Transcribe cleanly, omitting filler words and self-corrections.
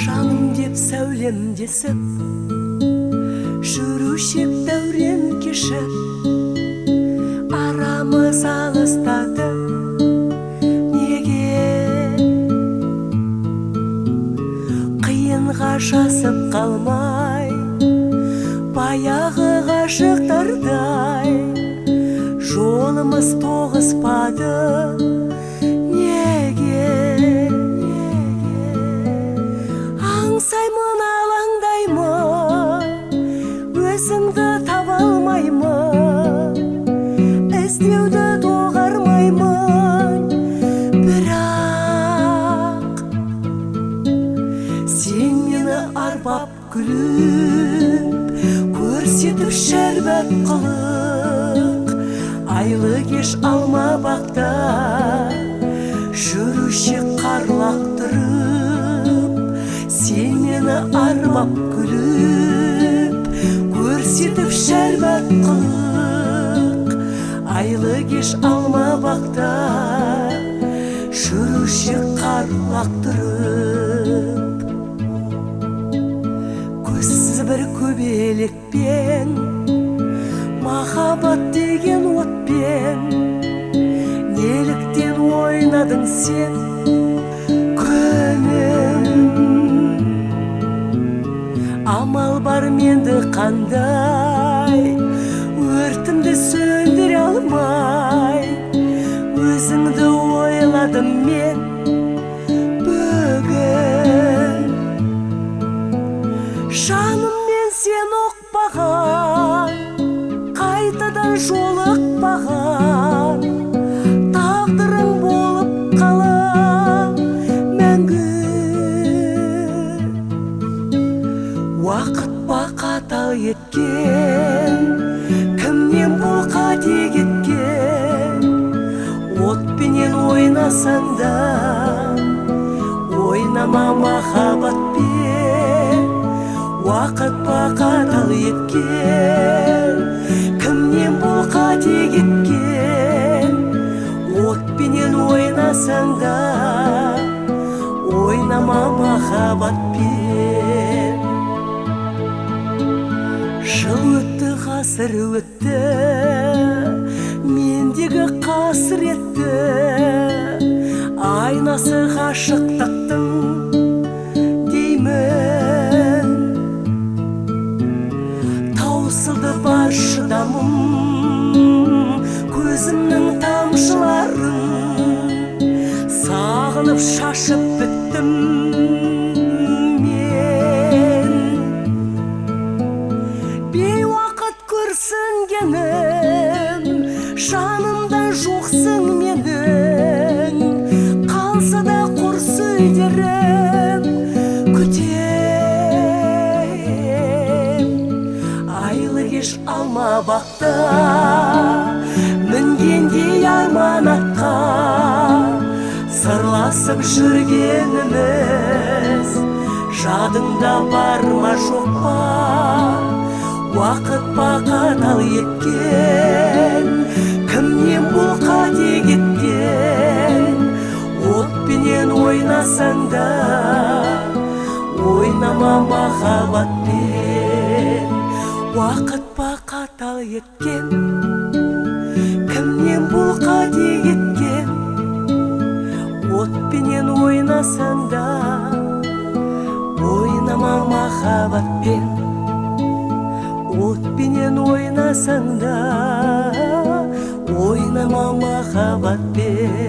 Жаным деп сәулемдесіп, жүрушек дәурен кешіп, арамыз алыстады неге? Қиынға жасып қалмай, баяғы ғашықтардай жолымыз тоғыспады неге? Аңсаймын, алаңдаймын, өзіңді таба алмаймын, іздеуді доғармаймын, бірақ сен мені арбап күліп, көрсетіп шәрбәт қылық, айлы кеш алма бақта жүруші қарлақтырып. Сен мені арбап күліп, көрсетіп шәрбәт қылық, айлы кеш алма бақта жүруші қарлақтырып. Көзсіз бір көбелекпен, махаббат деген отпен, неліктен ойнадың сен күнім? Амал бар менді қандай, өртімді сөндіре алмай, өзіңді ойладым мен бүгін. Жаным, мен сен ұқпаған, қайтадан жолықпаған, тағдырың болып қалам мәңгі. Уақыт бақатал еткен, кімнен бұл қате кеткен? Отпенен ойнасаң да ойнама махаббатпен. Уақыт бақатал еткен, кімнен бұл қате кеткен? Отпенен ойнасаң да ойнама махаббатпен. Жыл өтті, ғасыр өтті, мендегі қасіретті айнасы ғашықтықтың деймін. Таусылды бар шыдамым, көзімнің тамшыларын сағынып шашып біттім мен. Бейуақыт күрсінгенім, жанымда жоқсың менің, қалса да құр сөйлерім күтем. Айлы кеш алма бақта мінгендей арман атқа, сырласып жүргеніміз жадыңда бар ма жоқ па? Уақыт бақатал еткен, кімнен бұл қате кеткен? Отпенен ойнасаң да ойнама махаббатпен. Уақыт бақатал еткен, кімнен бұл қате кеткен? Отпенен ойнасаң да ойнама махаббатпен. Отпенен ойнасаң да ойнама махаббатпен.